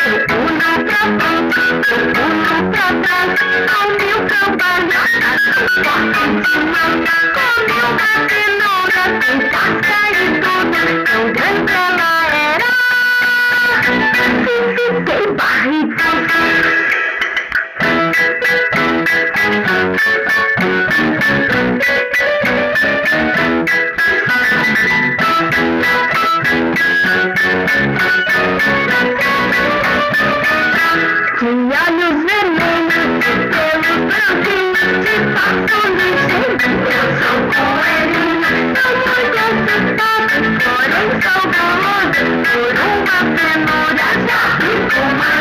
Eu pulo pra frente, eu pulo pra trás, com mil cambalhotas, sou forte demais. Com mil bateluras, sem casca e tudo, tão grande ela era. Fiquei barriguda. Tinha olhos vermelhos, pelo branquinho, de passo ligeiro. Eu sou coelhinha, sou muito assustada, porém sou golosa. Por uma penura já fico mais.